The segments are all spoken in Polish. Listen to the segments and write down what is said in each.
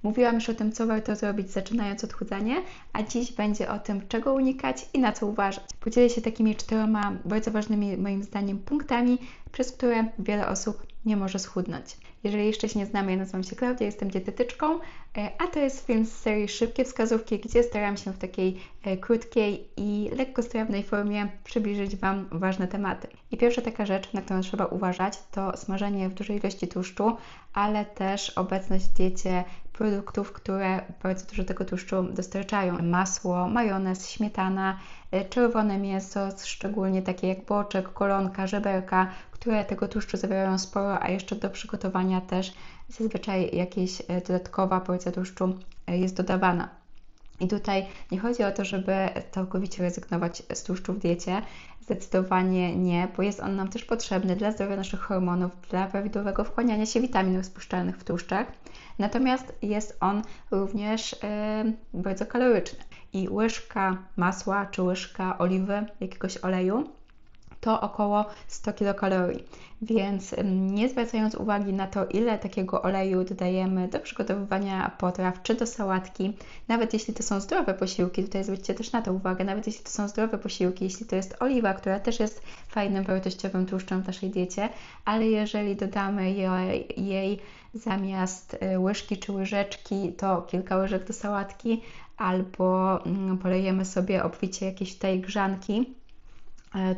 Mówiłam już o tym, co warto zrobić zaczynając odchudzanie, a dziś będzie o tym, czego unikać i na co uważać. Podzielę się takimi 4 bardzo ważnymi moim zdaniem punktami, przez które wiele osób nie może schudnąć. Jeżeli jeszcze się nie znamy, ja nazywam się Klaudia, jestem dietetyczką, a to jest film z serii Szybkie Wskazówki, gdzie staram się w takiej krótkiej i lekkostrawnej formie przybliżyć Wam ważne tematy. I pierwsza taka rzecz, na którą trzeba uważać, to smażenie w dużej ilości tłuszczu, ale też obecność w diecie produktów, które bardzo dużo tego tłuszczu dostarczają. Masło, majonez, śmietana, czerwone mięso, szczególnie takie jak boczek, golonka, żeberka, które tego tłuszczu zawierają sporo, a jeszcze do przygotowania też zazwyczaj jakaś dodatkowa porcja tłuszczu jest dodawana. I tutaj nie chodzi o to, żeby całkowicie rezygnować z tłuszczu w diecie. Zdecydowanie nie, bo jest on nam też potrzebny dla zdrowia naszych hormonów, dla prawidłowego wchłaniania się witamin rozpuszczalnych w tłuszczach. Natomiast jest on również bardzo kaloryczny. I łyżka masła czy łyżka oliwy, jakiegoś oleju, to około 100 kilokalorii. Więc nie zwracając uwagi na to, ile takiego oleju dodajemy do przygotowywania potraw czy do sałatki, nawet jeśli to są zdrowe posiłki, tutaj zwróćcie też na to uwagę, nawet jeśli to są zdrowe posiłki, jeśli to jest oliwa, która też jest fajnym, wartościowym tłuszczem w naszej diecie, ale jeżeli dodamy jej zamiast łyżki czy łyżeczki, to kilka łyżek do sałatki, albo polejemy sobie obficie jakieś tej grzanki,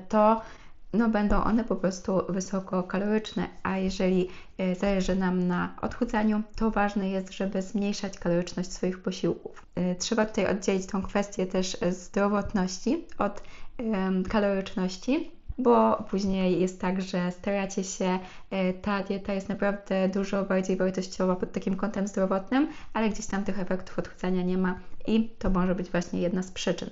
to będą one po prostu wysokokaloryczne, a jeżeli zależy nam na odchudzaniu, to ważne jest, żeby zmniejszać kaloryczność swoich posiłków. Trzeba tutaj oddzielić tą kwestię też zdrowotności od kaloryczności, bo później jest tak, że staracie się, ta dieta jest naprawdę dużo bardziej wartościowa pod takim kątem zdrowotnym, ale gdzieś tam tych efektów odchudzania nie ma i to może być właśnie jedna z przyczyn.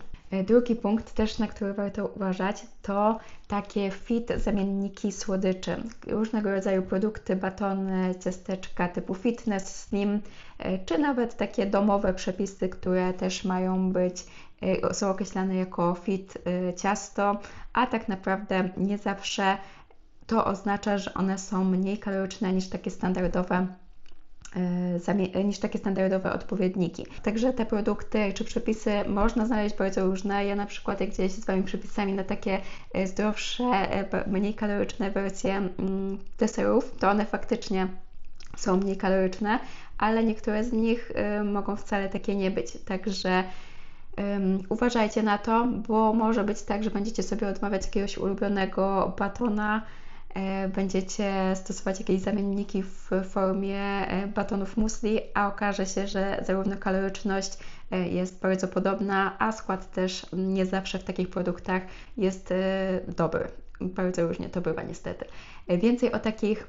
Drugi punkt też, na który warto uważać, to takie fit zamienniki słodyczy. Różnego rodzaju produkty, batony, ciasteczka typu fitness, slim, czy nawet takie domowe przepisy, które też mają być, są określane jako fit ciasto, a tak naprawdę nie zawsze to oznacza, że one są mniej kaloryczne niż takie standardowe odpowiedniki. Także te produkty czy przepisy można znaleźć bardzo różne. Ja na przykład jak dzielę się z Wami przepisami na takie zdrowsze, mniej kaloryczne wersje deserów, to one faktycznie są mniej kaloryczne, ale niektóre z nich mogą wcale takie nie być. Także uważajcie na to, bo może być tak, że będziecie sobie odmawiać jakiegoś ulubionego batona, będziecie stosować jakieś zamienniki w formie batonów muesli, a okaże się, że zarówno kaloryczność jest bardzo podobna, a skład też nie zawsze w takich produktach jest dobry. Bardzo różnie to bywa niestety. Więcej o takich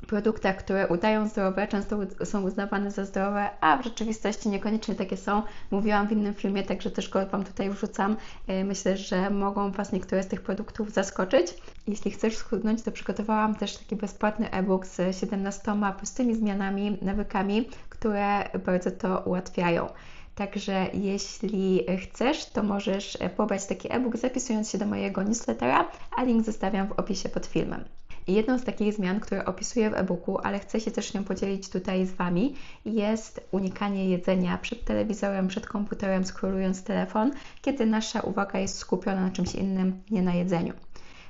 produktach, które udają zdrowe, często są uznawane za zdrowe, a w rzeczywistości niekoniecznie takie są. Mówiłam w innym filmie, także też go Wam tutaj wrzucam. Myślę, że mogą Was niektóre z tych produktów zaskoczyć. Jeśli chcesz schudnąć, to przygotowałam też taki bezpłatny e-book z 17 prostymi zmianami, nawykami, które bardzo to ułatwiają. Także jeśli chcesz, to możesz pobrać taki e-book zapisując się do mojego newslettera, a link zostawiam w opisie pod filmem. I jedną z takich zmian, które opisuję w e-booku, ale chcę się też nią podzielić tutaj z Wami, jest unikanie jedzenia przed telewizorem, przed komputerem, scrollując telefon, kiedy nasza uwaga jest skupiona na czymś innym, nie na jedzeniu.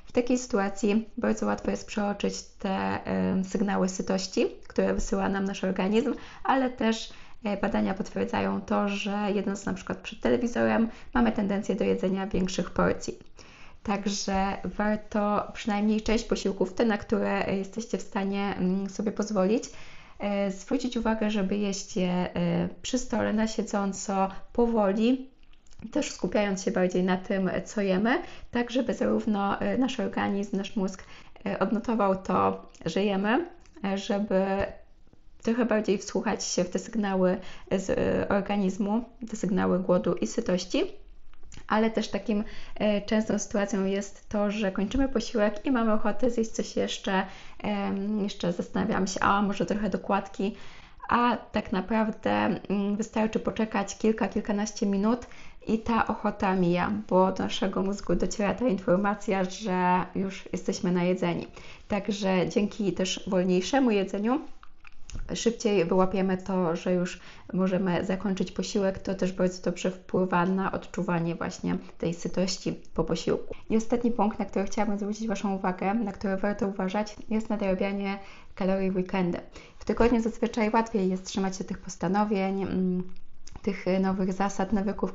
W takiej sytuacji bardzo łatwo jest przeoczyć te sygnały sytości, które wysyła nam nasz organizm, ale też badania potwierdzają to, że jedząc na przykład przed telewizorem, mamy tendencję do jedzenia większych porcji. Także warto przynajmniej część posiłków, te na które jesteście w stanie sobie pozwolić, zwrócić uwagę, żeby jeść je przy stole, na siedząco, powoli, też skupiając się bardziej na tym, co jemy, tak żeby zarówno nasz organizm, nasz mózg odnotował to, że jemy, żeby trochę bardziej wsłuchać się w te sygnały z organizmu, te sygnały głodu i sytości. Ale też takim częstą sytuacją jest to, że kończymy posiłek i mamy ochotę zjeść coś jeszcze, zastanawiamy się, a może trochę dokładki, a tak naprawdę wystarczy poczekać kilkanaście minut i ta ochota mija, bo do naszego mózgu dociera ta informacja, że już jesteśmy najedzeni. Także dzięki też wolniejszemu jedzeniu szybciej wyłapiemy to, że już możemy zakończyć posiłek, to też bardzo dobrze wpływa na odczuwanie właśnie tej sytości po posiłku. I ostatni punkt, na który chciałabym zwrócić Waszą uwagę, na który warto uważać, jest nadrabianie kalorii w weekendy. W tygodniu zazwyczaj łatwiej jest trzymać się tych postanowień, tych nowych zasad, nawyków,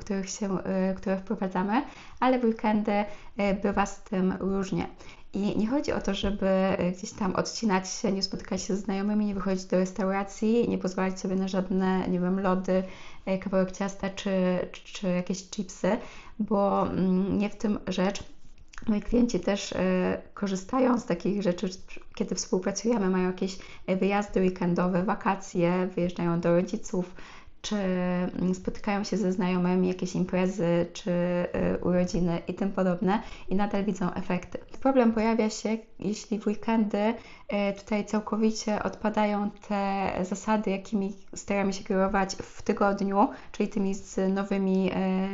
które wprowadzamy, ale w weekendy bywa z tym różnie. I nie chodzi o to, żeby gdzieś tam odcinać się, nie spotykać się ze znajomymi, nie wychodzić do restauracji, nie pozwalać sobie na żadne, nie wiem, lody, kawałek ciasta czy jakieś chipsy, bo nie w tym rzecz. Moi klienci też korzystają z takich rzeczy, kiedy współpracujemy, mają jakieś wyjazdy weekendowe, wakacje, wyjeżdżają do rodziców, czy spotykają się ze znajomymi, jakieś imprezy, czy urodziny i tym podobne i nadal widzą efekty. Problem pojawia się, jeśli w weekendy tutaj całkowicie odpadają te zasady, jakimi staramy się kierować w tygodniu, czyli tymi z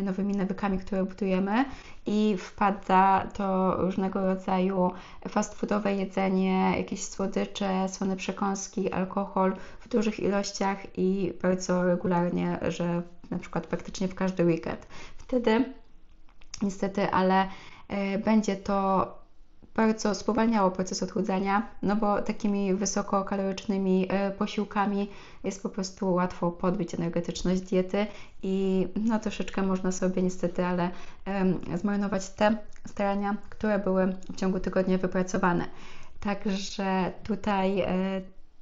nowymi nawykami, które budujemy, i wpada to różnego rodzaju fast foodowe jedzenie, jakieś słodycze, słone przekąski, alkohol w dużych ilościach i bardzo regularnie, że na przykład praktycznie w każdy weekend. Wtedy niestety, ale będzie to bardzo spowalniało proces odchudzania, no bo takimi wysokokalorycznymi posiłkami jest po prostu łatwo podbić energetyczność diety i no troszeczkę można sobie niestety, ale zmarnować te starania, które były w ciągu tygodnia wypracowane. Także tutaj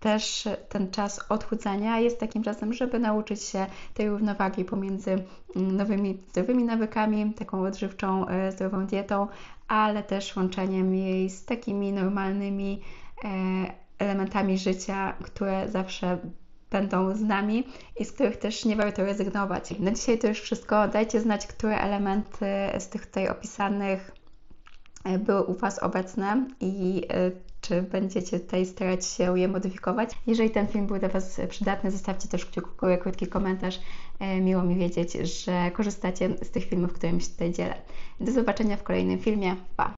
też ten czas odchudzania jest takim czasem, żeby nauczyć się tej równowagi pomiędzy nowymi, zdrowymi nawykami, taką odżywczą, zdrową dietą, ale też łączeniem jej z takimi normalnymi elementami życia, które zawsze będą z nami i z których też nie warto rezygnować. Na dzisiaj to już wszystko. Dajcie znać, które elementy z tych tutaj opisanych były u Was obecne i czy będziecie tutaj starać się je modyfikować. Jeżeli ten film był dla Was przydatny, zostawcie też kciuk w górę, krótki komentarz. Miło mi wiedzieć, że korzystacie z tych filmów, którymi się tutaj dzielę. Do zobaczenia w kolejnym filmie. Pa!